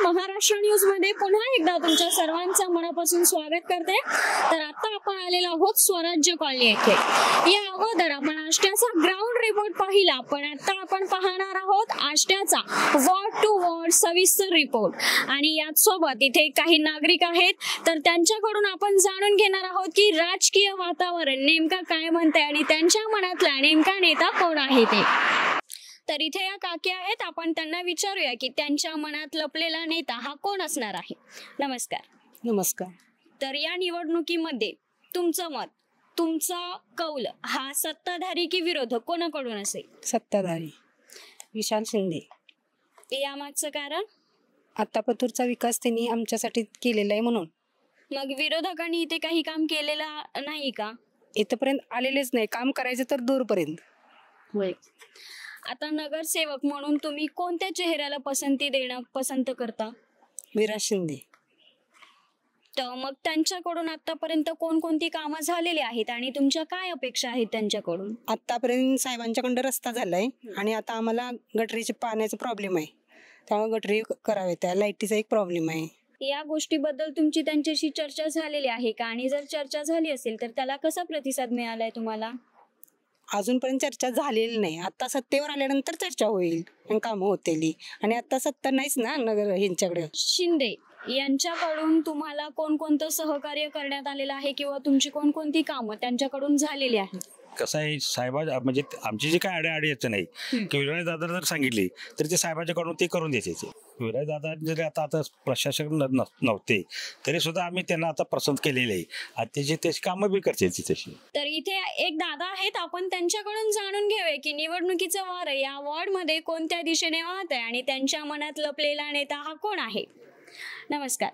Maharashtra news मध्ये पुन्हा एकदा तुमच्या सर्वांचं मनापासून स्वागत करते। तर आता आपण आलेलो आहोत स्वराज्य कॉलनी येथे। या अगोदर आपण आष्ट्याचा ग्राउंड रिपोर्ट पाहिला, पण आता आपण पाहणार आहोत आष्ट्याचा वॉर्ड टू वॉर्ड सविस्तर रिपोर्ट। आणि याच सोबत इथे काही नागरिक आहेत, तर त्यांच्याकडून आपण जाणून घेणार आहोत की राजकीय वातावरण नेमका काय म्हणते आणि त्यांच्या मनातला नेमका नेता कोण आहे ते। तर इथे या काकी आहेत, आपण त्यांना विचारूया की त्यांच्या मनात लपलेला नेता हा कोण असणार आहे। नमस्कार। नमस्कार। तर या निवडणुकीमध्ये तुमचं मत, तुमचा कौल हा सत्ताधारी की विरोधक कोणाकडून असेल? सत्ताधारी विशाल शिंदे। यामागचं कारण? आता पतूरचा विकास त्यांनी आमच्यासाठी केलेला आहे म्हणून। मग विरोधकांनी इथे काही काम केलेलं नाही का? इथपर्यंत आलेलेच नाही, काम करायचं तर दूरपर्यंत। होय। आता नगरसेवक म्हणून तुम्ही कोणत्या चेहऱ्याला पसंती देणं पसंत करता? विराज शिंदे। तर मग त्यांच्याकडून आतापर्यंत कोणकोणती कामं झालेली आहेत आणि तुमच्या काय अपेक्षा आहेत त्यांच्याकडून? आतापर्यंत साहेबांच्याकडं रस्ता झालाय आणि आता आम्हाला गटरीचे पाण्याचा प्रॉब्लेम आहे, त्यामुळे गटरी करावे, त्या लाईटीचा एक प्रॉब्लेम आहे। या गोष्टीबद्दल तुमची त्यांच्याशी चर्चा झालेली आहे का? आणि जर चर्चा झाली असेल तर त्याला कसा प्रतिसाद मिळालाय तुम्हाला? अजूनपर्यंत चर्चा झालेली नाही, आता सत्तेवर आल्यानंतर चर्चा होईल आणि कामं होतील। आणि आता सत्ता नाहीच ना नगर यांच्याकडे। शिंदे यांच्याकडून तुम्हाला कोणकोणतं सहकार्य करण्यात आलेलं आहे किंवा तुमची कोणकोणती कामं त्यांच्याकडून झालेली आहेत? कसं आहे, साहेबा म्हणजे आमची जी काय अडचण नाही की विराज दादा जर सांगितली तर ते साहेबांच्याकडून ते करून द्यायचे। विराज दादा जरी आता प्रशासक नव्हते तरी सुद्धा आम्ही त्यांना आता पसंत केलेले आहे आणि त्याची कामं बी करते तशी। तर इथे एक दादा आहेत, आपण त्यांच्याकडून जाणून घेऊया की निवडणुकीचं वारं या वॉर्ड मध्ये कोणत्या दिशेने वाहत आहे आणि त्यांच्या मनात लपलेला नेता हा कोण आहे। नमस्कार।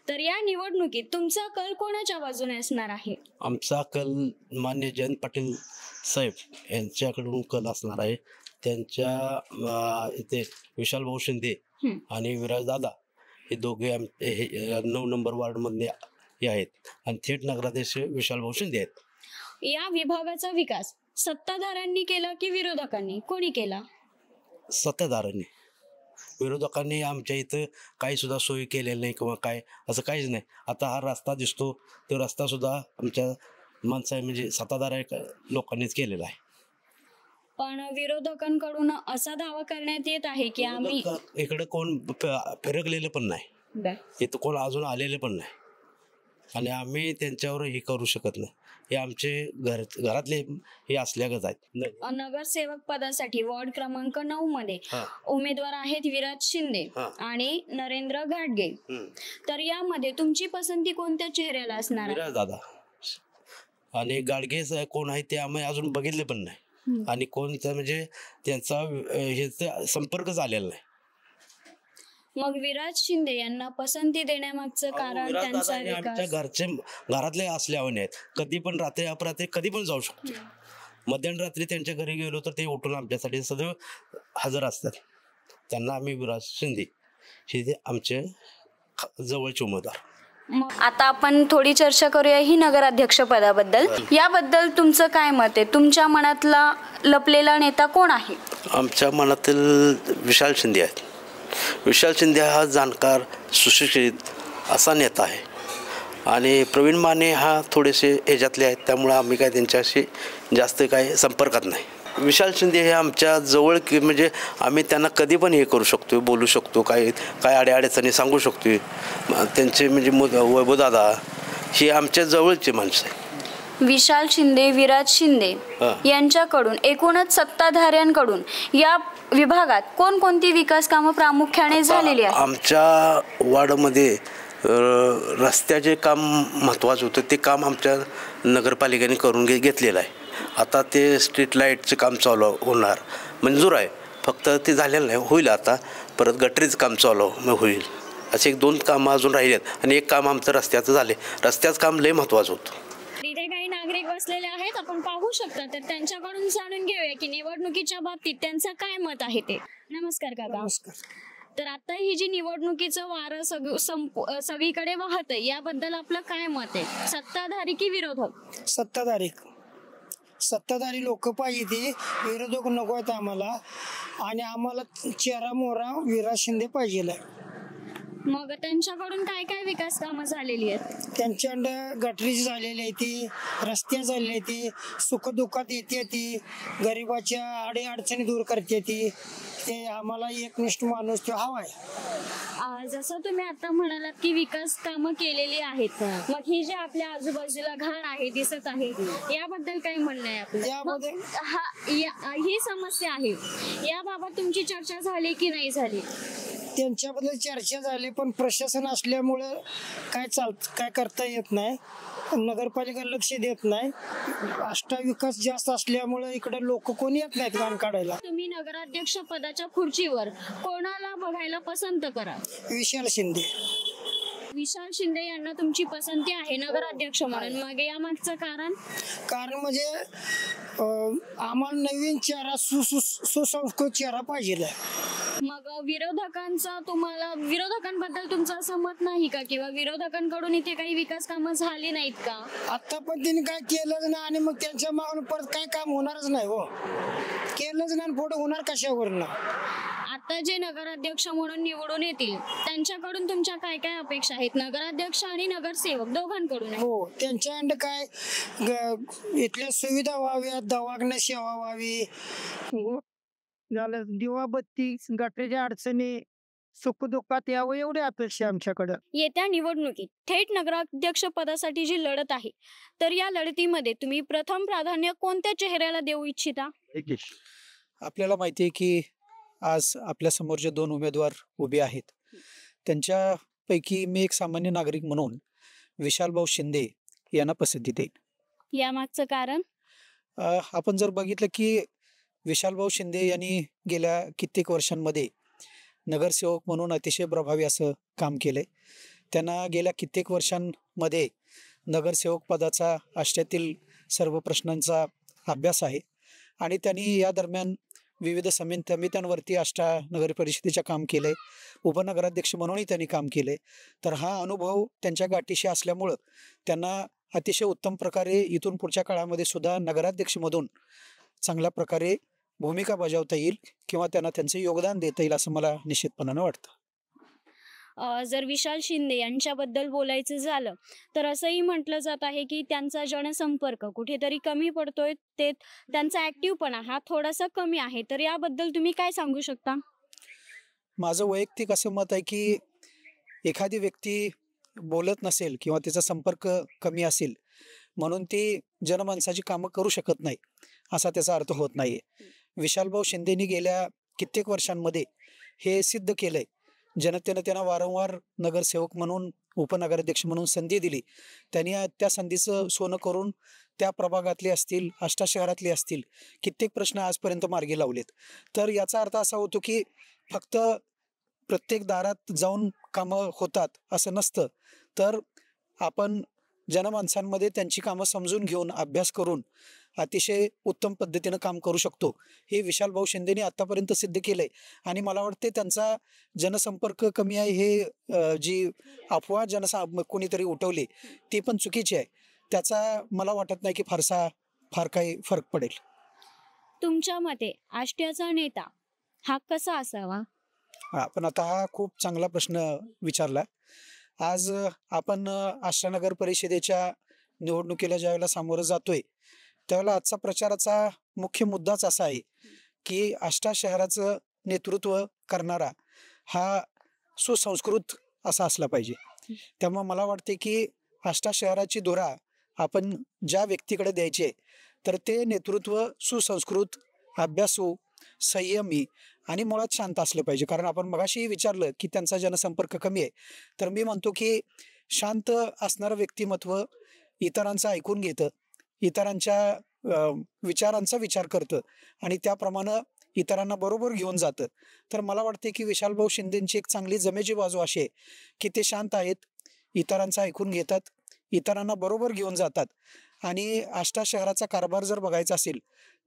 तर या निवडणुकीत तुमचा कल कोणाच्या बाजूने असणार आहे? आमचा कल मान्य जयंत पाटील साहेब यांच्याकडून कल असणार आहे। त्यांच्या इथे विशाल भाऊ शिंदे आणि विराज दादा हे दोघे 9 नंबर वार्ड मध्ये हे आहेत आणि थेट नगराध्यक्ष विशाल भाऊ शिंदे आहेत। या विभागाचा विकास सत्ताधाऱ्यांनी केला की विरोधकांनी? कोणी केला? सत्ताधाऱ्यांनी। विरोधकांनी आमच्या इथं काही सुद्धा सोयी केलेली नाही किंवा काय असं काहीच नाही। आता हा रस्ता दिसतो, तो रस्ता सुद्धा आमच्या माणसं म्हणजे सत्ताधारी लोकांनीच केलेला आहे। पण विरोधकांकडून असा दावा करण्यात येत आहे की आम्ही इकडे कोण फिरकलेलं पण नाही, इथं कोण अजून आलेलं पण नाही आणि आम्ही त्यांच्यावर हे करू शकत नाही। हे आमचे घरातले हे असल्यागत आहेत। नगरसेवक पदासाठी वॉर्ड क्रमांक 9 मध्ये उमेदवार आहेत विराज शिंदे आणि नरेंद्र घाटगे। तर यामध्ये तुमची पसंती कोणत्या चेहऱ्याला असणार आहे? विराज दादा आणि घाटगे कोण आहे ते आम्ही अजून बघितले पण नाही आणि कोणतं म्हणजे त्यांचा हे संपर्क झालेला नाही। मग विराज शिंदे यांना पसंती देण्यामागचं कारण त्यांचा विकास? घरातले असल्यावर आहेत, कधी पण रात्री अपरात्री कधी पण जाऊ शकतो। मध्यरात्री त्यांच्या घरी गेलो तर ते उठून आमच्यासाठी सदैव हजर असतात। त्यांना आम्ही विराज शिंदे हे आमचे जवळचे उमेदवार। आता आपण थोडी चर्चा करूया ही नगराध्यक्ष पदाबद्दल। याबद्दल तुमचं काय मत आहे? तुमच्या मनातला लपलेला नेता कोण आहे? आमच्या मनातील विशाल शिंदे आहेत। विशाल शिंदे हा जाणकार सुशिक्षित असा नेता आहे आणि प्रवीण माने हा थोडेसे ह्याच्यातले आहेत, त्यामुळे आम्ही काय त्यांच्याशी जास्त काय संपर्कात नाही। विशाल शिंदे हे आमच्या जवळ म्हणजे आम्ही त्यांना कधी पण हे करू शकतो, बोलू शकतो, काय अडचणी सांगू शकतो। त्यांचे म्हणजे वैभवदादा हे आमच्या जवळचे माणसं आहेत। विशाल शिंदे, विराज शिंदे यांच्याकडून एकूणच सत्ताधाऱ्यांकडून या विभागात कोणकोणती विकास कामं प्रामुख्याने झालेली आहेत? आमच्या वार्डमध्ये रस्त्याचे काम महत्त्वाचं होतं, ते काम आमच्या नगरपालिकेने करून घेतलेलं आहे। आता ते स्ट्रीट लाईटचे काम चालू होणार, मंजूर आहे, फक्त ते झालेलं नाही, होईल आता। परत गटरीचं काम चालू होईल, असे 1-2 कामं अजून राहिले आहेत आणि एक काम आमचं रस्त्याचं झाले। रस्त्याचं काम लय महत्त्वाचं होतं। इथे काही नागरिक बसलेले आहेत, आपण पाहू शकता, तर त्यांच्याकडून जाणून घेऊया की निवडणुकीच्या बाबतीत त्यांचं काय मत आहे ते। नमस्कार काका। नमस्कार। तर आता ही जी निवडणुकीचं वारं सगळीकडे वाहत आहे, याबद्दल आपलं काय मत आहे? सत्ताधारी की विरोधक? सत्ताधारी लोक पाहिजे, ते विरोधक नको आहेत आम्हाला। आणि आम्हाला चेहरा मोहरा विराज शिंदे पाहिजे। मग त्यांच्याकडून काय काय विकास कामं झालेली आहेत? त्यांच्याकडं गटरीची झालेली आहे ती, रस्ते झालेली आहे ती, सुखदुःखात येते ती, गरिबाच्या अडीअडचणी दूर करते ती. ते आम्हाला एकनिष्ठ माणूस तो हवा आहे. जसं तुम्ही आता म्हणालात की विकास कामं केलेली आहेत, मग ही जी आपल्या आजूबाजूला घाण आहे दिसत आहे याबद्दल काय म्हणणं आहे आपलं? याबद्दल ही समस्या आहे, याबाबत तुमची चर्चा झाली की नाही झाली? त्यांच्याबद्दल चर्चा झाली, पण प्रशासन असल्यामुळं काय करता येत नाही. नगरपालिका लक्ष देत नाही. अष्टविकास जास्त असल्यामुळं इकडे लोक कोणी येत नाहीत घाण काढायला. तुम्ही नगराध्यक्ष पदाच्या खुर्चीवर कोणाला बघायला पसंत करा? विशाल शिंदे. विशाल शिंदे यांना तुमची पसंती आहे नगराध्यक्ष म्हणून, मग यामागचं कारण म्हणजे आम्हाला नवीन चेहरा सुसंस्कृत चेहरा पाहिजे. मग विरोधकांबद्दल तुमचं असं मत नाही का, किंवा विरोधकांकडून इथे काही विकास कामं झाली नाहीत का? आता पण त्यांनी काय केलंच नाही आणि मग त्यांच्या मागून परत काय काम होणारच नाही. हो, केलंच नाही, पुढे होणार कशावरून? आता जे नगराध्यक्ष म्हणून निवडून येतील त्यांच्याकडून तुमच्या काय काय अपेक्षा आहेत, नगराध्यक्ष आणि नगरसेवक दोघांकडून? हो, त्यांच्याकडे काय इथल्या सुविधा व्हाव्यात, दवाखाना सेवा व्हावी, झालं दिवा बत्ती, गटरीच्या अडचणी सुखदुःखात यावं, एवढी अपेक्षा आमच्याकडं. येत्या निवडणुकीत थेट नगराध्यक्ष पदासाठी जी लढत आहे, तर या लढतीमध्ये तुम्ही प्रथम प्राधान्य कोणत्या चेहऱ्याला देऊ इच्छिता? आपल्याला माहिती आहे की आज आपल्या समोर जे 2 उमेदवार उभे आहेत त्यांच्यापैकी मी एक सामान्य नागरिक म्हणून विशालभाऊ शिंदे यांना पसंती देईन. यामागचं कारण? आपण जर बघितलं की विशालभाऊ शिंदे यांनी गेल्या कित्येक वर्षांमध्ये नगरसेवक म्हणून अतिशय प्रभावी असं काम केलंय. त्यांना गेल्या कित्येक वर्षांमध्ये नगरसेवक पदाचा आष्ट्यातील सर्व प्रश्नांचा अभ्यास आहे आणि त्यांनी या दरम्यान विविध समित्यांवरती आष्टा नगर परिषदेचं काम केलंय, उपनगराध्यक्ष म्हणूनही त्यांनी काम केलंय. तर हा अनुभव त्यांच्या गाठीशी असल्यामुळं त्यांना अतिशय उत्तम प्रकारे इथून पुढच्या काळामध्ये सुद्धा नगराध्यक्षमधून चांगल्या प्रकारे भूमिका बजावता येईल किंवा त्यांना त्यांचं योगदान देता येईल असं मला निश्चितपणानं वाटतं. जर विशाल शिंदे यांच्याबद्दल बोलायचं झालं तर असंही म्हटलं जात आहे की त्यांचा जनसंपर्क कुठेतरी कमी पडतोय, ते त्यांचा ऍक्टिव्हपणा हा थोडासा कमी आहे, तर याबद्दल तुम्ही काय सांगू शकता? माझं वैयक्तिक असं मत आहे की एखादी व्यक्ती बोलत नसेल किंवा तिचा संपर्क कमी असेल म्हणून ती जनमानसाची कामं करू शकत नाही असा त्याचा अर्थ होत नाहीये. विशालभाऊ शिंदेनी गेल्या कित्येक वर्षांमध्ये हे सिद्ध केलंय. जनतेनं त्यांना वारंवार नगरसेवक म्हणून, उपनगराध्यक्ष म्हणून संधी दिली. त्यांनी त्या संधीचं सोनं करून त्या प्रभागातले असतील, आष्टा शहरातले असतील कित्येक प्रश्न आजपर्यंत मार्गी लावलेत. तर याचा अर्थ असा होतो की फक्त प्रत्येक दारात जाऊन कामं होतात असं नसतं, तर आपण जनमानसांमध्ये त्यांची कामं समजून घेऊन अभ्यास करून अतिशय उत्तम पद्धतीनं काम करू शकतो. हे विशालभाऊ शिंदेनी आतापर्यंत सिद्ध केलंय आणि मला वाटते त्यांचा जनसंपर्क कमी आहे हे जी अफवा कोणीतरी उठवली ती पण चुकीची आहे. त्याचा मला वाटत नाही की फार काही फरक पडेल. तुमच्या मते आष्ट्याचा नेता हा कसा असावा? पण आता हा खूप चांगला प्रश्न विचारला. आज आपण आष्टा नगर परिषदेच्या निवडणुकीला ज्यावेळेला सामोरं जातोय त्यावेळेला आजचा प्रचाराचा मुख्य मुद्दाच असा आहे की आष्टा शहराचं नेतृत्व करणारा हा सुसंस्कृत असा असला पाहिजे. त्यामुळे मला वाटते की आष्टा शहराची धुरा आपण ज्या व्यक्तीकडे द्यायची आहे तर ते नेतृत्व सुसंस्कृत, अभ्यासू, संयमी आणि मुळात शांत असलं पाहिजे. कारण आपण मगाशी विचारलं की त्यांचा जनसंपर्क कमी आहे, तर मी म्हणतो की शांत असणारं व्यक्तिमत्व इतरांचं ऐकून घेतं, इतरांच्या विचारांचा विचार करतं आणि त्याप्रमाणे इतरांना बरोबर घेऊन जातं. तर मला वाटते की विशालभाऊ शिंदेची एक चांगली जमेची बाजू अशी आहे की ते शांत आहेत, इतरांचं ऐकून घेतात, इतरांना बरोबर घेऊन जातात. आणि आष्टा शहराचा कारभार जर बघायचा असेल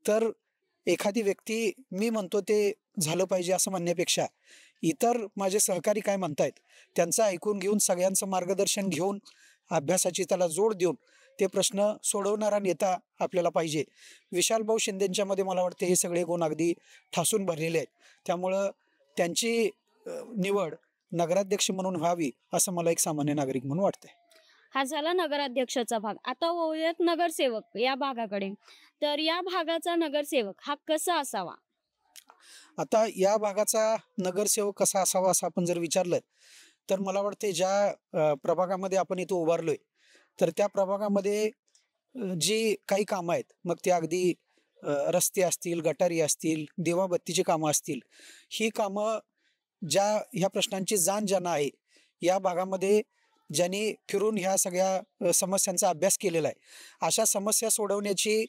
तर एखादी व्यक्ती मी म्हणतो ते झालं पाहिजे असं म्हणण्यापेक्षा इतर माझे सहकारी काय म्हणतायत त्यांचं ऐकून घेऊन, सगळ्यांचं मार्गदर्शन घेऊन, अभ्यासाची त्याला जोड देऊन ते प्रश्न सोडवणारा नेता आपल्याला पाहिजे. विशालभाऊ शिंदेच्या मध्ये मला वाटते हे सगळे गुण अगदी ठासून भरलेले आहेत. त्यामुळं त्यांची निवड नगराध्यक्ष म्हणून व्हावी असं मला एक सामान्य नागरिक म्हणून वाटतंय. हा झाला नगराध्यक्षाचा भाग. आता वळूयात नगरसेवक या भागाकडे. तर या भागाचा नगरसेवक हा कसा असावा? आता या भागाचा नगरसेवक कसा असावा असं आपण जर विचारलं तर मला वाटते ज्या प्रभागामध्ये आपण इथं उभारलोय तर त्या प्रभागामध्ये जी काही कामं आहेत, मग ते अगदी रस्ते असतील, गटारी असतील, दिवाबत्तीची कामं असतील, ही कामं ह्या प्रश्नांची जाण ज्यांना आहे, या भागामध्ये ज्यांनी फिरून ह्या सगळ्या समस्यांचा अभ्यास केलेला आहे, अशा समस्या सोडवण्याची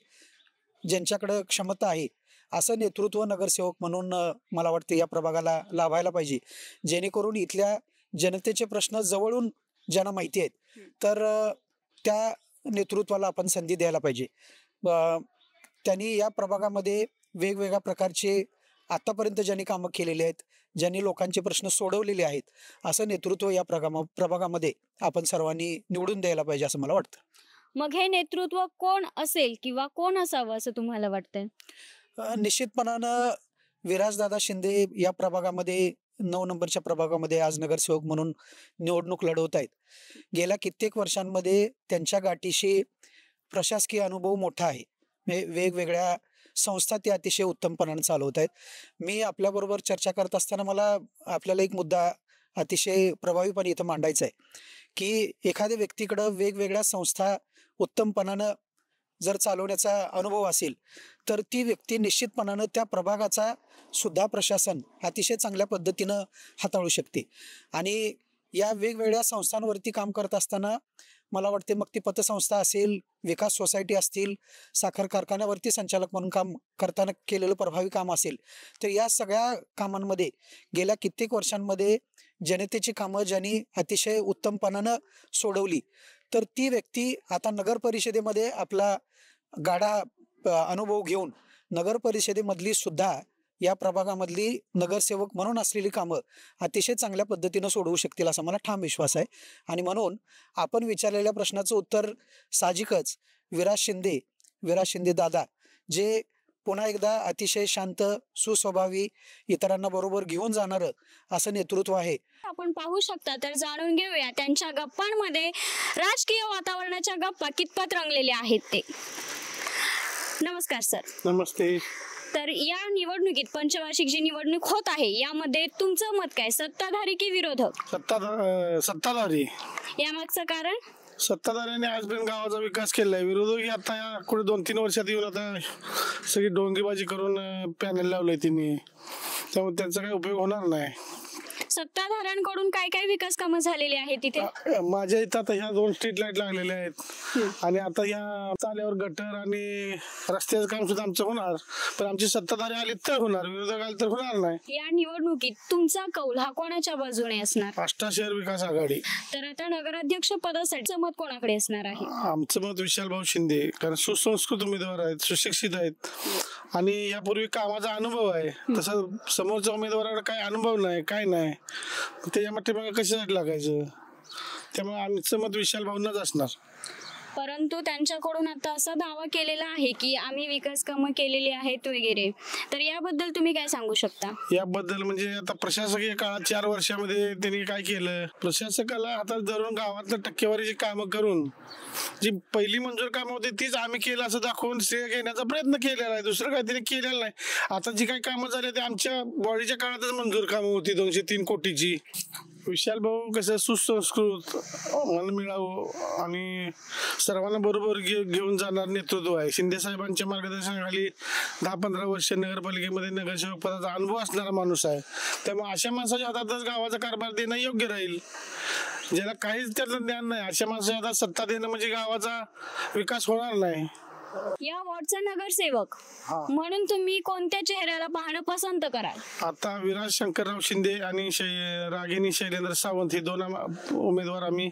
ज्यांच्याकडे क्षमता आहे असं नेतृत्व नगरसेवक म्हणून मला वाटतं या प्रभागाला लाभायला पाहिजे, जेणेकरून इथल्या जनतेचे प्रश्न जवळून ज्यांना माहिती आहेत तर त्या नेतृत्वाला आपण संधी द्यायला पाहिजे. त्यांनी या प्रभागामध्ये वेगवेगळ्या प्रकारचे आतापर्यंत ज्यांनी कामं केलेली आहेत, ज्यांनी लोकांचे प्रश्न सोडवलेले आहेत, असं नेतृत्व या प्रभागामध्ये आपण सर्वांनी निवडून द्यायला पाहिजे असं मला वाटतं. मग हे नेतृत्व कोण असेल किंवा कोण असावं असं तुम्हाला वाटतंय? निश्चितपणानं विराजदादा शिंदे या प्रभागामध्ये 9 नंबरच्या प्रभागामध्ये आज नगरसेवक म्हणून निवडणूक लढवत आहेत. गेल्या कित्येक वर्षांमध्ये त्यांच्या गाठीशी प्रशासकीय अनुभव मोठा आहे. वेगवेगळ्या संस्था ते अतिशय उत्तमपणाने चालवत आहेत. मी आपल्याबरोबर चर्चा करत असताना मला आपल्याला एक मुद्दा अतिशय प्रभावीपणे इथं मांडायचा आहे की एखाद्या व्यक्तीकडं वेगवेगळ्या संस्था उत्तमपणानं जर चालवण्याचा अनुभव असेल तर ती व्यक्ती निश्चितपणानं त्या प्रभागाचा सुद्धा प्रशासन अतिशय चांगल्या पद्धतीनं हाताळू शकते. आणि या वेगवेगळ्या संस्थांवरती काम करत असताना मला वाटते मग ती पतसंस्था असेल, विकास सोसायटी असतील, साखर कारखान्यावरती संचालक म्हणून काम करताना केलेलं प्रभावी काम असेल, तर या सगळ्या कामांमध्ये गेल्या कित्येक वर्षांमध्ये जनतेची कामं ज्यांनी अतिशय उत्तमपणानं सोडवली तर ती व्यक्ती आता नगर परिषदेमध्ये आपला गाढा अनुभव घेऊन नगर परिषदेमधली सुद्धा या प्रभागामधली नगरसेवक म्हणून असलेली कामं अतिशय चांगल्या पद्धतीनं सोडवू शकतील असा मला ठाम विश्वास आहे. आणि म्हणून आपण विचारलेल्या प्रश्नाचं उत्तर साहजिकच विराज शिंदे दादा, जे पुन्हा एकदा अतिशय शांत, सुस्वभावी, इतरांना बरोबर घेऊन जाणारं असं नेतृत्व आहे. आपण पाहू शकता. तर जाणून घेऊया त्यांच्या गप्पांमध्ये राजकीय वातावरणाच्या गप्पा कितपत रंगलेल्या आहेत ते. नमस्कार सर. नमस्ते. तर या निवडणुकीत पंचवार्षिक जी निवडणूक होत आहे यामध्ये तुमचं मत काय, सत्ताधारी की विरोधक? सत्ताधारी. यामागचं कारण? सत्ताधाऱ्यांनी आजपर्यंत गावाचा विकास केलाय. विरोधक आता या पुढे 2-3 वर्षात येऊन आता सगळी डोंगीबाजी करून पॅनल लावलंय त्यांनी, त्यामुळे त्यांचा काही उपयोग होणार नाही. सत्ताधाऱ्यांकडून काय काय विकास कामं झालेली आहेत तिथे? माझ्या इथं आता ह्या 2 स्ट्रीट लाईट लागलेल्या आहेत आणि आता या चाल्यावर गटर आणि रस्त्याचं काम सुद्धा आमचं होणार, पण आमची सत्ताधारी आली तर होणार, विरोधक आले तर होणार नाही. या निवडणुकीत तुमचा कौल हा कोणाच्या बाजूने असणार? आष्टा शहर विकास आघाडी. तर आता नगराध्यक्ष पदासाठी मत कोणाकडे असणार आहे? आमचं मत विशालभाऊ शिंदे, कारण सुसंस्कृत उमेदवार आहेत, सुशिक्षित आहेत आणि यापूर्वी कामाचा अनुभव आहे. तसं समोरच्या उमेदवाराकडे काय अनुभव नाही, काय नाही, त्याच्यामध्ये मग कशासाठी लागायचं. त्यामुळे आमचं मत विशाल भाऊंनाच असणार. परंतु त्यांच्याकडून आता असा दावा केलेला आहे की आम्ही विकास कामं केलेली आहेत वगैरे, तर याबद्दल तुम्ही काय सांगू शकता? याबद्दल म्हणजे आता प्रशासकीय काळात 4 वर्षामध्ये त्यांनी काय केलं, प्रशासकाला हातात धरून गावातल्या टक्केवारीची कामं करून जी पहिली मंजूर कामं होती तीच आम्ही केलं असं दाखवून श्रेय घेण्याचा प्रयत्न केलेला आहे. दुसरं काही त्यांनी केलेलं नाही. आता जी काही कामं झाली ते आमच्या बॉडीच्या काळातच मंजूर कामं होती 203 कोटीची. विशाल भाऊ कसं सुसंस्कृत, मन मिळावं आणि सर्वांना बरोबर घेऊन जाणार नेतृत्व आहे. शिंदे साहेबांच्या मार्गदर्शनाखाली 10-15 वर्ष नगरपालिकेमध्ये नगरसेवक पदाचा अनुभव असणारा माणूस आहे. त्यामुळे अशा माणसाच्या हातातच गावाचा कारभार देणं योग्य राहील. ज्याला काहीच त्याचं ज्ञान नाही अशा माणसाच्या हातात सत्ता देणं म्हणजे गावाचा विकास होणार नाही. या वॉर्डचा नगरसेवक म्हणून तुम्ही कोणत्या चेहऱ्याला पाहणं पसंत कराल? आता विराज शंकरराव शिंदे आणि रागिनी शैलेंद्र सावंत हे 2 उमेदवार आम्ही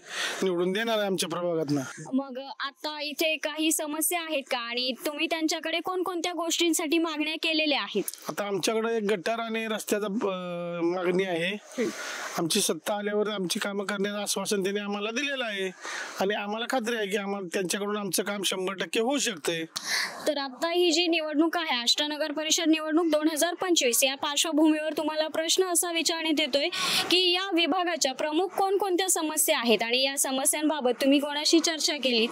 निवडून देणार आहे आमच्या प्रभागातनं. मग आता इथे काही समस्या आहेत का आणि तुम्ही त्यांच्याकडे कोणकोणत्या गोष्टींसाठी मागण्या केलेल्या आहेत? आता आमच्याकडे एक गटार आणि रस्त्याचा मागणी आहे. आमची सत्ता आल्यावर आमची कामं करण्याचं आश्वासन त्यांनी आम्हाला दिलेलं आहे आणि आम्हाला खात्री आहे की आम्हाला त्यांच्याकडून आमचं काम 100% होऊ शकतं. असते. तर आता ही जी निवडणूक आहे आष्टा नगर परिषद निवडणूक 2025 या पार्श्वभूमीवर तुम्हाला प्रश्न असा विचारण्यात येतोय की या विभागाच्या प्रमुख कोणकोणत्या समस्या आहेत आणि या समस्यांबाबत तुम्ही कोणाशी चर्चा केली?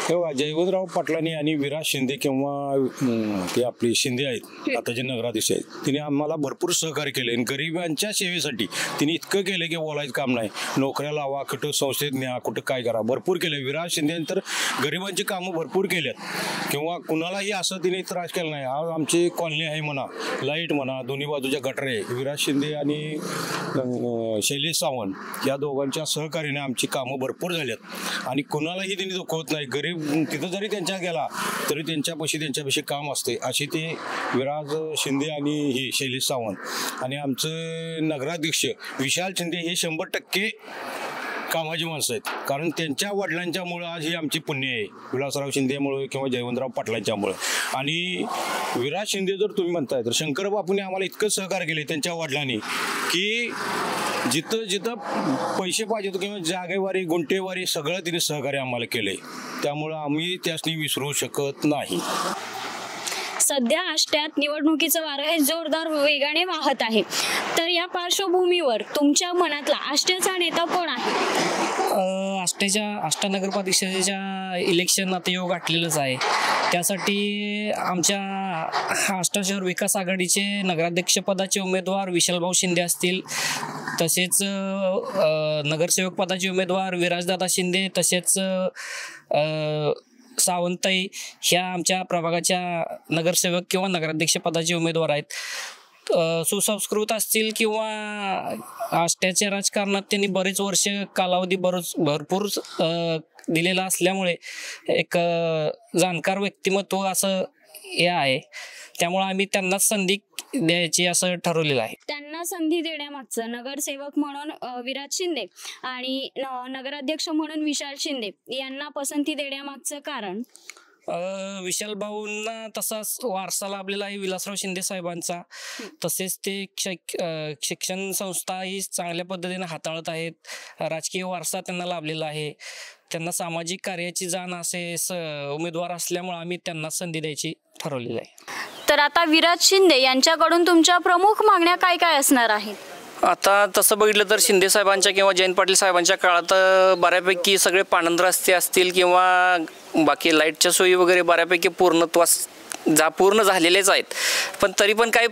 तेव्हा जयवंतराव पाटलांनी आणि विराज शिंदे किंवा ते आपले शिंदे आहेत आता जे नगराध्यक्ष आहेत, तिने आम्हाला भरपूर सहकार्य केले आणि गरिबांच्या सेवेसाठी तिने इतकं केलं की बोलायचं काम नाही. नोकऱ्या लावा, कुठं संस्थेत न्या, कुठं काय करा, भरपूर केलं. विराज शिंदे तर गरिबांची कामं भरपूर केल्यात किंवा कुणालाही असं तिने त्रास केला नाही. आज आमची कॉलनी आहे म्हणा, लाईट म्हणा, दोन्ही बाजूच्या गटरे, विराज शिंदे आणि शैलेश सावंत या दोघांच्या सहकार्याने आमची कामं भरपूर झाल्यात आणि कुणालाही तिने दुखवत नाही. गरीब तिथं जरी त्यांच्या गेला तरी त्यांच्यापाशी काम असते, अशी ते विराज शिंदे आणि हे शैलेश सावंत आणि आमचं नगराध्यक्ष विशाल शिंदे हे 100% कामाची माणसं आहेत. कारण त्यांच्या वडिलांच्यामुळं आज ही आमची पुण्य आहे, विलासराव शिंदेमुळे किंवा जयवंतराव पाटलांच्यामुळे. आणि विराज शिंदे जर तुम्ही म्हणताय तर शंकर बापूने आम्हाला इतकं सहकार्य केले त्यांच्या वडिलांनी की जिथं जिथं पैसे पाहिजे किंवा जागेवारी गुंठेवारी सगळं तिने सहकार्य आम्हाला केले. त्यामुळं आम्ही त्यासनी विसरू शकत नाही. सध्या आष्ट्यात निवडणुकीचं वारं हे जोरदार वेगाने वाहत आहे, तर या पार्श्वभूमीवर तुमच्या मनातला आष्ट्याचा नेता कोण आहे? आष्टा नगर परिषदेच्या इलेक्शन आता योग गाठलेलंच आहे. त्यासाठी आमच्या आष्टा शहर विकास आघाडीचे नगराध्यक्षपदाचे उमेदवार विशालभाऊ शिंदे असतील, तसेच नगरसेवक पदाचे उमेदवार विराजदादा शिंदे, तसेच सावंताई ह्या आमच्या प्रभागाच्या नगरसेवक किंवा नगराध्यक्ष पदाचे उमेदवार आहेत. सुसंस्कृत असतील किंवा आष्ट्याच्या राजकारणात त्यांनी बरेच वर्ष कालावधी भरपूर दिलेला असल्यामुळे एक जाणकार व्यक्तिमत्व असं हे आहे. त्यामुळे आम्ही त्यांनाच संधी द्यायची असं ठरवलेलं आहे. त्यांना संधी देण्यामागचं नगरसेवक म्हणून विराज शिंदे आणि नगराध्यक्ष म्हणून विशाल शिंदे यांना पसंती देण्यामागचं कारण? विशाल भाऊंना तसाच वारसा लाभलेला आहे विलासराव शिंदे साहेबांचा. तसेच ते शिक्षण संस्थाही चांगल्या पद्धतीने हाताळत आहेत. राजकीय वारसा त्यांना लाभलेला आहे. त्यांना सामाजिक कार्याची जाण असे उमेदवार असल्यामुळे आम्ही त्यांना संधी द्यायची ठरवलेली आहे. तर आता विराज शिंदे यांच्याकडून तुमच्या प्रमुख मागण्या काय काय असणार आहेत? आता तसं बघितलं तर शिंदे साहेबांच्या किंवा जयंत पाटील साहेबांच्या काळात बऱ्यापैकी सगळे पाणंद रस्ते असतील किंवा बाकी लाईटच्या सोयी वगैरे बऱ्यापैकी पूर्ण झालेलेच आहेत. पण तरी पण काही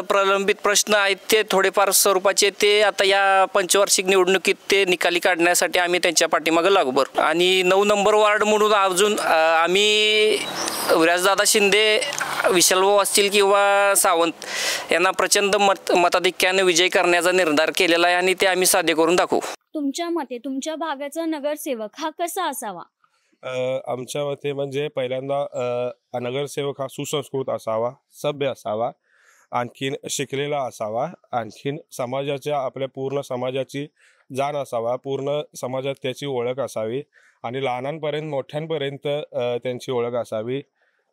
प्रलंबित प्रश्न आहेत ते थोडेफार स्वरूपाचे, ते आता या पंचवार्षिक निवडणुकीत ते निकाली काढण्यासाठी आम्ही त्यांच्या पाठीमागं लागू. बरं, आणि 9 नंबर वार्ड म्हणून अजून आम्ही विराजदादा शिंदे, विशालभाऊ असतील किंवा सावंत यांना प्रचंड मताधिक्याने विजय करण्याचा निर्धार केलेला आहे आणि ते आम्ही साध्य करून दाखवू. तुमच्या मते तुमच्या भागाचा नगरसेवक हा कसा असावा? आमच्या मते म्हणजे पहिल्यांदा नगरसेवक हा सुसंस्कृत असावा, सभ्य असावा, आणखीन शिकलेला असावा, आणखीन समाजाच्या आपल्या पूर्ण समाजाची जाण असावा, पूर्ण समाजात त्याची ओळख असावी आणि लहानांपर्यंत मोठ्यांपर्यंत त्यांची ओळख असावी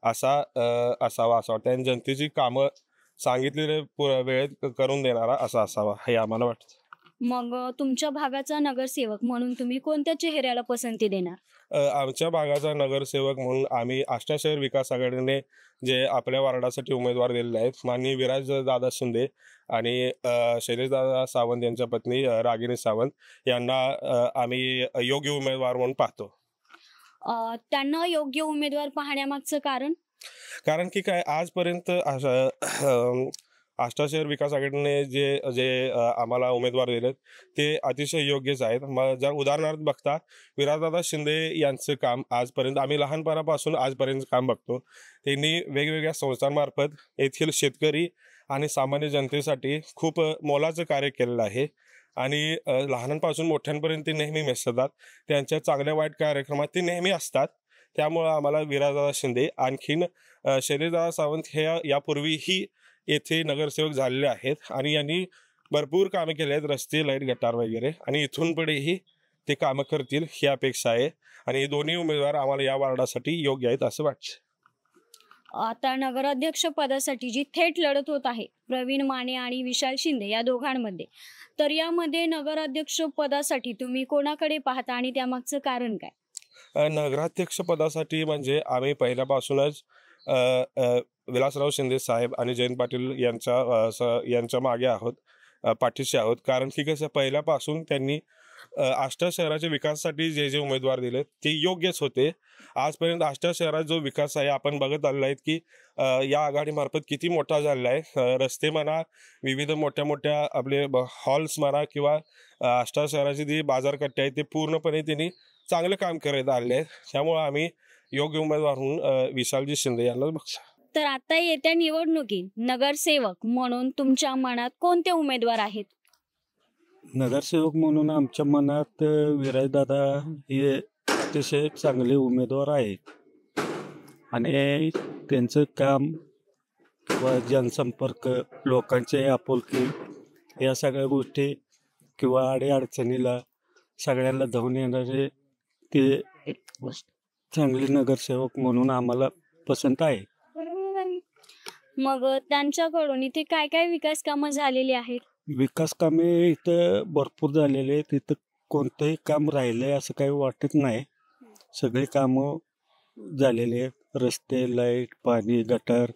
असावा. त्यांनी जनतेची कामं सांगितलेल्या वेळेत करून देणारा असा असावा हे आम्हाला वाटतं. मग तुमच्या भागाचा नगरसेवक म्हणून तुम्ही कोणत्या चेहऱ्याला पसंती देणार? आमच्या भागाचा नगरसेवक म्हणून आम्ही आष्टा शहर विकास आघाडीने जे आपल्या वार्डासाठी उमेदवार दिलेले आहेत, माननीय विराज दादा शिंदे आणि शैलेशदादा सावंत यांच्या पत्नी रागिनी सावंत यांना आम्ही योग्य उमेदवार म्हणून पाहतो. त्यांना योग्य उमेदवार पाहण्यामागचं कारण की काय, आजपर्यंत आष्टा शहर विकास आघाडीने जे आम्हाला उमेदवार दिलेत ते अतिशय योग्यच आहेत. जर उदाहरणार्थ बघता विराजदादा शिंदे यांचं काम आजपर्यंत आम्ही लहानपणापासून आजपर्यंत काम बघतो. त्यांनी वेगवेगळ्या संस्थांमार्फत येथील शेतकरी आणि सामान्य जनतेसाठी खूप मोलाचं कार्य केलेलं आहे आणि लहानांपासून मोठ्यांपर्यंत ते नेहमी मिसळतात. त्यांच्या चांगल्या वाईट कार्यक्रमात ते नेहमी असतात. त्यामुळं आम्हाला विराजदादा शिंदे, आणखीन शैलेशदादा सावंत हे यापूर्वीही येथे नगरसेवक झालेले आहेत आणि यांनी भरपूर कामे केले आहेत, रस्ते, लाईट, गटार वगैरे, आणि इथून पुढेही ते कामं करतील ही अपेक्षा आहे आणि हे दोन्ही उमेदवार आम्हाला या वार्डासाठी योग्य आहेत असं वाटतं. आता नगराध्यक्ष पदासाठी जी थेट लढत होत आहे प्रवीण माने आणि विशाल शिंदे या दोघांमध्ये, तर यामध्ये नगराध्यक्ष पदासाठी तुम्ही कोणाकडे पाहता आणि त्यामागचं कारण काय? नगराध्यक्ष पदासाठी म्हणजे आम्ही पहिल्यापासूनच विलासराव शिंदे साहेब आणि जयंत पाटील यांच्या मागे आहोत, पाठीशी आहोत. कारण की कसं पहिल्यापासून त्यांनी आष्टा शहराच्या विकासासाठी जे उमेदवार दिले ते योग्यच होते. आजपर्यंत आष्टा शहरात जो विकास आहे आपण बघत आलेला आहे की या आघाडीमार्फत किती मोठा झालेला आहे. रस्ते म्हणा, विविध मोठ्या मोठ्या आपले हॉल्स म्हणा किंवा आष्टा शहराची जी बाजारकट्टे आहेत ते पूर्णपणे त्यांनी चांगलं काम करत आले आहेत. त्यामुळे आम्ही योग्य उमेदवार म्हणून विशालजी शिंदे यांना बघतो. तर आता येत्या निवडणुकीत नगरसेवक म्हणून तुमच्या मनात कोणते उमेदवार आहेत? नगरसेवक म्हणून आमच्या मनात विराजदादा हे अतिशय चांगले उमेदवार आहेत आणि त्यांचं काम किंवा जनसंपर्क, लोकांचे आपुलकी या सगळ्या गोष्टी किंवा अडीअडचणीला सगळ्यांना धावून येणारे ते चांगले नगरसेवक म्हणून आम्हाला पसंत आहे. मग त्यांच्याकडून इथे काय काय विकास कामं झालेली आहेत? विकास कामे इथं भरपूर झालेले आहेत. इथं कोणतंही काम राहिलंय असं काही वाटत नाही. सगळे कामं झालेले आहेत. रस्ते, लाईट, पाणी, गटार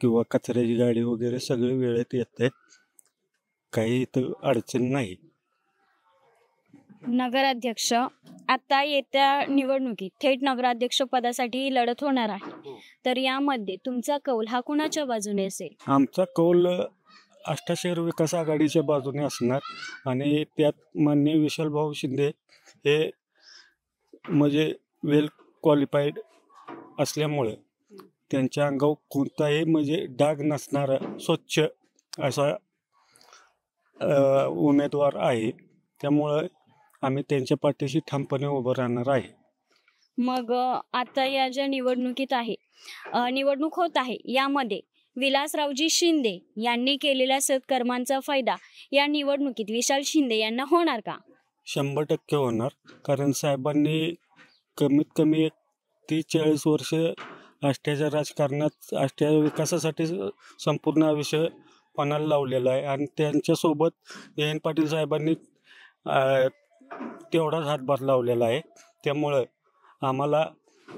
किंवा कचऱ्याची गाडी वगैरे सगळे वेळेत येत आहेत. काही इथं अडचण नाही. नगराध्यक्ष आता येत्या निवडणुकीत थेट नगराध्यक्ष पदासाठी लढत होणार आहे, तर यामध्ये तुमचा कौल हा कुणाच्या बाजूने असेल? आमचा कौल आष्टा शहर विकास आघाडीच्या बाजूने असणार आणि त्यात माननीय विशालभाऊ शिंदे हे म्हणजे वेल क्वालिफाईड असल्यामुळे त्यांच्या अंगावर कोणताही म्हणजे डाग नसणारा स्वच्छ असा उमेदवार आहे. त्यामुळं आम्ही त्यांच्या पाठीशी ठामपणे उभं राहणार आहे. मग आता या ज्या निवडणुकीत आहे, निवडणूक होत आहे, यामध्ये विलासरावजी शिंदे यांनी केलेल्या सत्कर्मांचा फायदा या निवडणुकीत विशाल शिंदे यांना होणार का? 100% होणार. कारण साहेबांनी कमीत कमी 30-40 वर्ष आष्ट्याच्या राजकारणात आष्ट्या विकासासाठी संपूर्ण आयुष्य पणाला लावलेला आहे आणि त्यांच्यासोबत जयंत पाटील साहेबांनी तेवढाच हातभार लावलेला आहे. त्यामुळं आम्हाला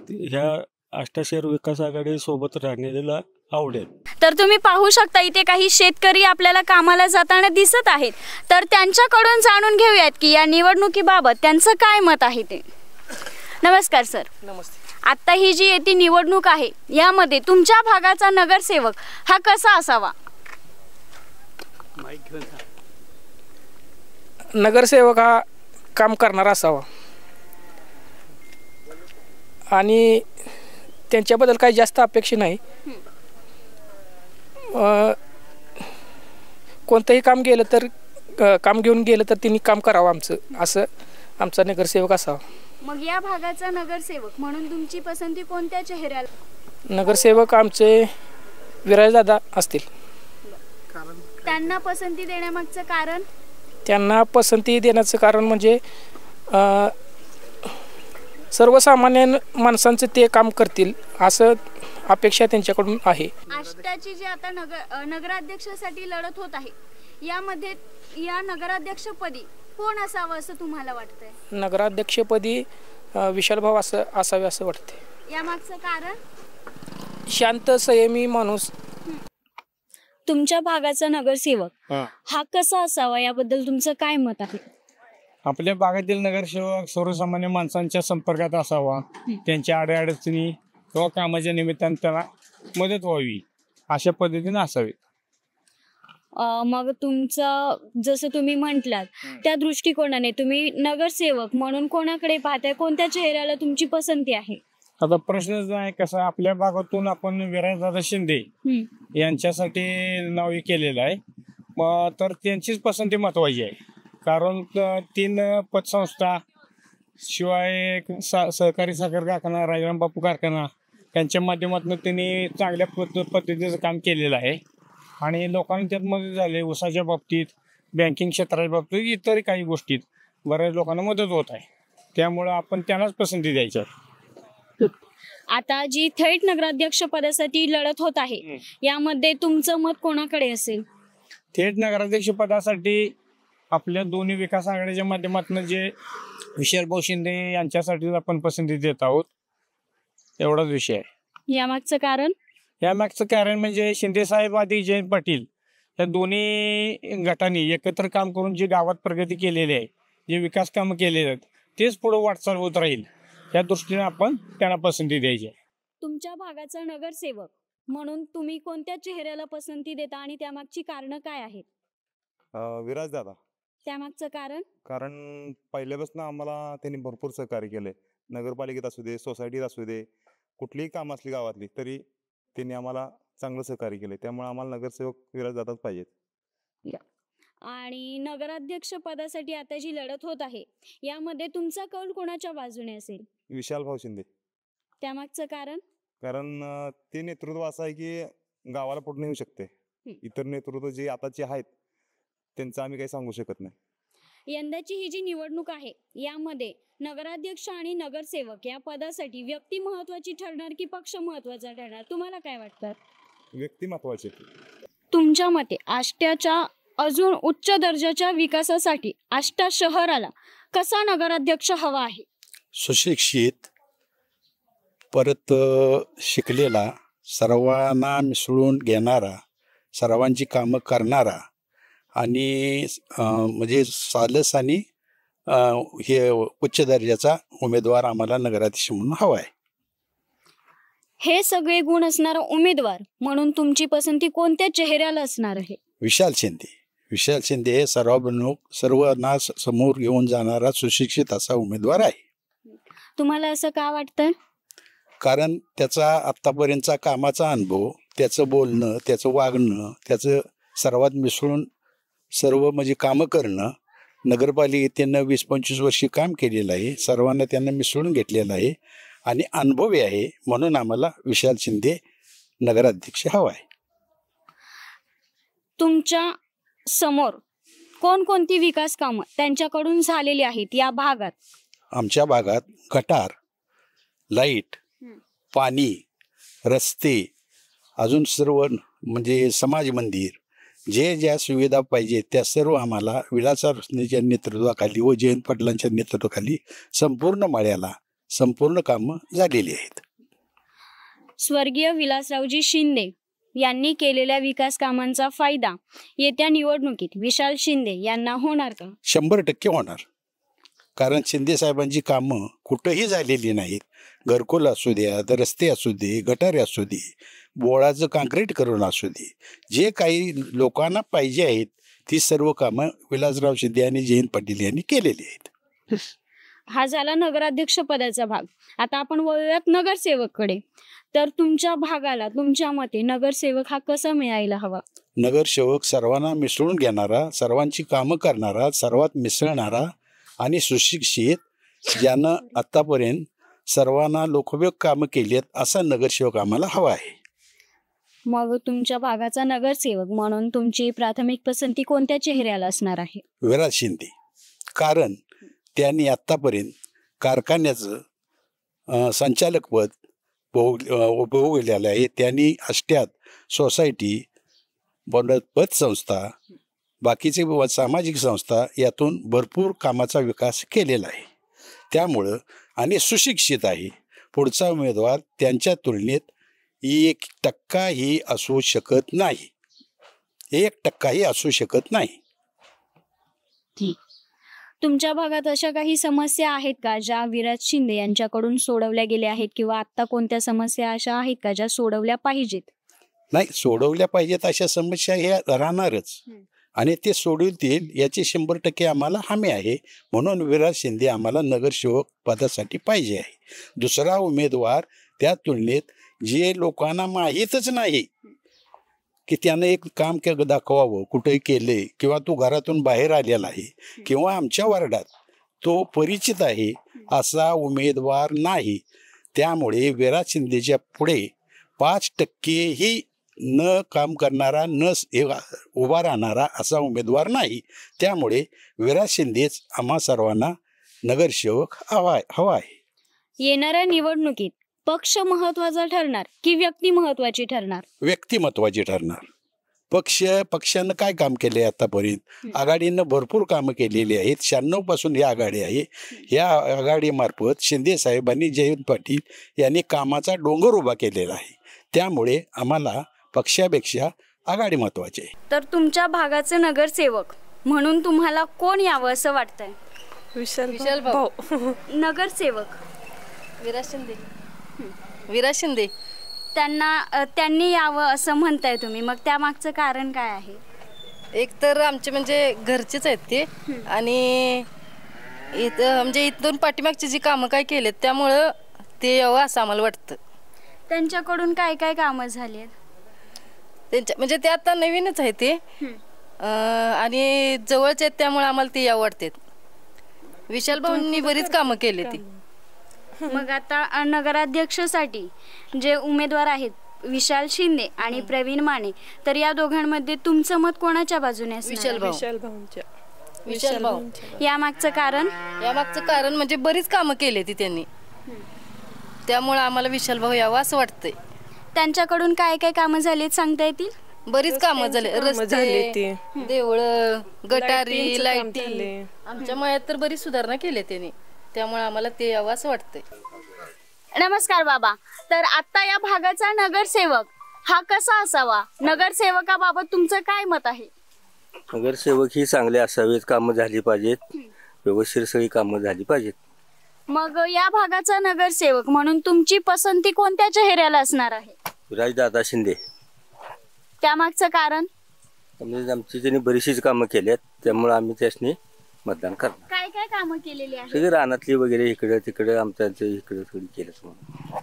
ह्या आष्टा शहर विकास आघाडी सोबत राहण्याला आवडेल. तर तुम्ही पाहू शकता इथे काही शेतकरी आपल्याला कामाला जाताना दिसत आहेत, तर त्यांच्याकडून जाणून घेऊयात की या निवडणुकीबाबत त्यांचं काय मत आहे ते. नमस्कार सर. नमस्ते. आता ही जी येथे निवडणूक आहे यामध्ये तुमच्या भागाचा नगरसेवक हा कसा असावा? नगरसेवक हा काम करणारा असावा आणि त्यांच्याबद्दल काही जास्त अपेक्षा नाही. कोणतंही काम गेलं तर काम घेऊन गेलं तर त्यांनी काम करावं आमचं, असं आमचा नगरसेवक असावा. मग या भागाचा नगरसेवक म्हणून तुमची पसंती कोणत्या चेहऱ्याला? नगरसेवक आमचे विराजदादा असतील. त्यांना पसंती देण्यामागचं कारण? त्यांना पसंती देण्याचं कारण म्हणजे सर्वसामान्य माणसांचं ते काम करतील असं अपेक्षा त्यांच्याकडून आहे. आष्ट्याची जी आता नगराध्यक्षासाठी लढत होत आहे, यामध्ये या नगराध्यक्षपदी कोण असावं असं तुम्हाला वाटतंय? नगराध्यक्षपदी विशालभाऊ असावे असं वाटते. यामागचं कारण? शांत संयमी माणूस. तुमच्या भागाचा नगरसेवक हा कसा असावा याबद्दल तुमचं काय मत आहे? आपल्या भागातील नगरसेवक सर्वसामान्य माणसांच्या संपर्कात असावा, त्यांच्या अडीअडचणी किंवा कामाच्या निमित्ताने त्यांना मदत व्हावी अशा पद्धतीने असावे. मग तुमचं जसं तुम्ही म्हटलात त्या दृष्टिकोनाने तुम्ही नगरसेवक म्हणून कोणाकडे पाहताय, कोणत्या चेहऱ्याला तुमची पसंती आहे? आता प्रश्नच आहे कसा, आपल्या भागातून आपण विराजदादा शिंदे यांच्यासाठी नाव केलेलं आहे, मग तर त्यांचीच पसंती महत्वाची आहे. कारण 3 पतसंस्था शिवाय सहकारी साखर कारखाना, राजाराम बापू कारखाना यांच्या माध्यमातून त्यांनी चांगल्या पद्धतीचं काम केलेलं आहे आणि लोकांना त्यात मदत झाली. ऊसाच्या बाबतीत, बँकिंग क्षेत्राच्या बाबतीत, इतर काही गोष्टीत बऱ्याच लोकांना मदत होत आहे. त्यामुळं आपण त्यांनाच पसंती द्यायची. आता जी थेट नगराध्यक्ष पदासाठी लढत होत आहे यामध्ये तुमचं मत कोणाकडे असेल? थेट नगराध्यक्ष पदासाठी आपल्या दोन्ही विकास आघाडीच्या माध्यमातून जे विशालभाऊ शिंदे यांच्यासाठी आपण पसंती देत आहोत, एवढाच विषय आहे. यामागचं कारण? यामागचं कारण म्हणजे शिंदे साहेब आधी जयंत पाटील या दोन्ही गटांनी एकत्र काम करून जी गावात प्रगती केलेली आहे, जे विकास कामं केलेले आहेत, तेच पुढे वाटचाल होत राहील या दृष्टीने आपण त्यांना पसंती द्यायची आहे. तुमच्या भागाचा नगरसेवक म्हणून तुम्ही कोणत्या चेहऱ्याला पसंती देता आणि त्यामागची कारणं काय आहेत? विराज दादा. त्यामागचं कारण? कारण पहिल्यापासून आम्हाला त्यांनी भरपूर सहकार्य केले. नगरपालिकेत असू दे, सोसायटीत असू दे, कुठलीही काम असली गावातली तरी त्यांनी आम्हाला चांगलं सहकार्य केले. त्यामुळे आम्हाला नगरसेवक विराज दादाच पाहिजेत. आणि नगराध्यक्ष पदासाठी आता जी लढत होत आहे यामध्ये तुमचा कौल कोणाच्या बाजूने असेल? विशालभाऊ शिंदे. त्यामागचं कारण? कारण ते नेतृत्व असं आहे की गावाला पुढे येऊ शकते. इतर नेतृत्व जे आताचे आहेत त्यांचं आम्ही काही सांगू शकत नाही. यंदाची ही जी निवडणूक आहे यामध्ये नगराध्यक्ष आणि नगरसेवक या पदासाठी व्यक्ती महत्वाची ठरणार की पक्ष महत्वाचा ठरणार, तुम्हाला काय वाटतं? व्यक्ती महत्वाची. तुमच्या मते आष्ट्याच्या अजून उच्च दर्जाच्या विकासासाठी आष्टा शहराला कसा नगराध्यक्ष हवा आहे? सुशिक्षित, परत शिकलेला, सर्वांना मिसळून घेणारा, सर्वांची कामं करणारा आणि म्हणजे सालस आणि हे उच्च दर्जाचा उमेदवार आम्हाला नगराध्यक्ष म्हणून हवा आहे. हे सगळे गुण असणारा उमेदवार म्हणून तुमची पसंती कोणत्या चेहऱ्याला असणार आहे? विशाल शिंदे. विशाल शिंदे हे सर्वांना समोर घेऊन जाणारा सुशिक्षित असा उमेदवार आहे. तुम्हाला असं का वाटतं? कारण त्याचा आतापर्यंतचा कामाचा अनुभव, त्याचं बोलणं, त्याचं वागणं, त्याचं सर्वात मिसळून सर्व म्हणजे कामं करणं, नगरपालिकेत त्यांना 20-25 वर्षी काम केलेलं आहे, सर्वांना त्यांना मिसळून घेतलेलं आहे आणि अनुभवी आहे. म्हणून आम्हाला विशाल शिंदे नगराध्यक्ष हवा आहे. तुमच्या समोर कोणकोणती विकास कामं त्यांच्याकडून झालेली आहेत या भागात? आमच्या भागात गटार, लाईट, पाणी, रस्ते, अजून सर्व म्हणजे समाज मंदिर, जे ज्या सुविधा पाहिजे त्या सर्व आम्हाला विलासराव शिंदेच्या नेतृत्वाखाली व जयंत पाटलांच्या नेतृत्वाखाली संपूर्ण माळ्याला संपूर्ण कामं झालेली आहेत. स्वर्गीय विलासरावजी शिंदे यांनी केलेल्या विकास कामांचा फायदा येत्या निवडणुकीत विशाल शिंदे यांना होणार का? 100% होणार. कारण शिंदे साहेबांची कामं कुठंही झालेली नाहीत. घरकुल असू द्या, रस्ते असू दे, गटारे असू दे, बोळाचं काँक्रीट करून असू दे, जे काही लोकांना पाहिजे आहेत ती सर्व कामं विलासराव शिंदे आणि जयंत पाटील यांनी केलेली आहेत. हा झाला नगराध्यक्ष पदाचा भाग. आता आपण वळूयात नगरसेवककडे. तर तुमच्या भागाला तुमच्या मते नगरसेवक हा कसा मिळायला हवा? नगरसेवक सर्वांना मिसळून घेणारा, सर्वांची कामं करणारा, सर्वात मिसळणारा आणि सुशिक्षित, ज्यानं आतापर्यंत सर्वांना लोकोपयोग कामं केली आहेत असा नगरसेवक आम्हाला हवा आहे. मग तुमच्या भागाचा नगरसेवक म्हणून तुमची प्राथमिक पसंती कोणत्या चेहऱ्याला असणार आहे? विराज शिंदे. कारण त्यांनी आतापर्यंत कारखान्याचं संचालकपद उपभोगलेलं आहे. त्यांनी आष्ट्यात सोसायटी, पतसंस्था, बाकीचे सामाजिक संस्था यातून भरपूर कामाचा विकास केलेला आहे. त्यामुळं आणि सुशिक्षित आहे. पुढचा उमेदवार त्यांच्या तुलनेत 1% ही असू शकत नाही. 1% ही असू शकत नाही. तुमच्या भागात अशा काही समस्या आहेत का ज्या विराज शिंदे यांच्याकडून सोडवल्या गेल्या आहेत किंवा आता कोणत्या समस्या अशा आहेत का ज्या सोडवल्या पाहिजेत? नाही, सोडवल्या पाहिजेत अशा समस्या ह्या राहणारच आणि ते सोडवतील याची 100% आम्हाला हमी आहे. म्हणून विराज शिंदे आम्हाला नगरसेवक पदासाठी पाहिजे आहे. दुसरा उमेदवार त्या तुलनेत जे लोकांना माहीतच नाही की त्यानं एक काम दाखवावं, कुठेही केले किंवा तो घरातून बाहेर आलेला आहे किंवा आमच्या वार्डात तो परिचित आहे असा उमेदवार नाही. त्यामुळे विराज शिंदेच्या पुढे 5% ही न काम करणारा, न उभा राहणारा असा उमेदवार नाही. त्यामुळे विराज शिंदेच आम्हा सर्वांना नगरसेवक हवा आहे. येणाऱ्या निवडणुकीत पक्ष महत्वाचा ठरणार की व्यक्ती महत्वाची ठरणार? व्यक्ती महत्वाची ठरणार. पक्षानं काय काम केले आतापर्यंत? आघाडीनं भरपूर कामं केलेली आहेत. 96 पासून ही आघाडी आहे. या आघाडीमार्फत शिंदे साहेबांनी, जयंत पाटील यांनी कामाचा डोंगर उभा केलेला आहे. त्यामुळे आम्हाला पक्षापेक्षा आघाडी महत्वाची आहे. तर तुमच्या भागाचे नगरसेवक म्हणून तुम्हाला कोण यावं असं वाटतंय? विशाल भाऊ. नगरसेवक विराज शिंदे त्यांनी यावं असं म्हणताय तुम्ही, मग त्यामागचं कारण काय आहे? एक तर आमचे म्हणजे घरचेच आहेत ते, आणि इथं म्हणजे इथून पाठीमागची जी कामं काय केलेत त्यामुळं ते यावं असं आम्हाला वाटतं. त्यांच्याकडून काय काय कामं झाली आहेत? त्यांच्या म्हणजे ते आता नवीनच आहे ते, आणि जवळचे आहेत त्यामुळे आम्हाला ते यावं वाटते. विशाल भाऊंनी बरीच कामं केली ती. मग आता नगराध्यक्षसाठी जे उमेदवार आहेत विशाल शिंदे आणि प्रवीण माने, तर या दोघांमध्ये तुमचं मत कोणाच्या बाजूने असणार? विशाल भाऊ. यामागचं कारण म्हणजे बरीच कामं केली ती त्यांनी, त्यामुळे आम्हाला विशाल भाऊ यावं असं वाटतंय. त्यांच्याकडून काय काय कामं झाली सांगता येतील? बरीच कामं झाले, रस्ते, देवळं, गटारी, लाईटी. आमच्या मळ्यात तर बरीच सुधारणा केली त्यांनी, त्यामुळे आम्हाला ते यावं असं वाटतंय. नमस्कार बाबा. तर आता या भागाचा नगरसेवक हा कसा असावा? नगरसेवकाबाबत तुमचं काय मत आहे? नगरसेवक ही चांगले असावेत, कामं झाली पाहिजेत, व्यवस्थित सगळी कामं झाली पाहिजेत. मग या भागाचा नगरसेवक म्हणून तुमची पसंती कोणत्या चेहऱ्याला असणार आहे? विराजदादा शिंदे. त्यामागचं कारण? म्हणजे आमची त्यांनी बरीचशीच कामं केल्यात, त्यामुळे आम्ही त्यासनी मतदान करणार. काय काय कामं केलेली आहेत? सगळी रानातली वगैरे इकडे तिकडे आमच्या इकडे सगळी केलं.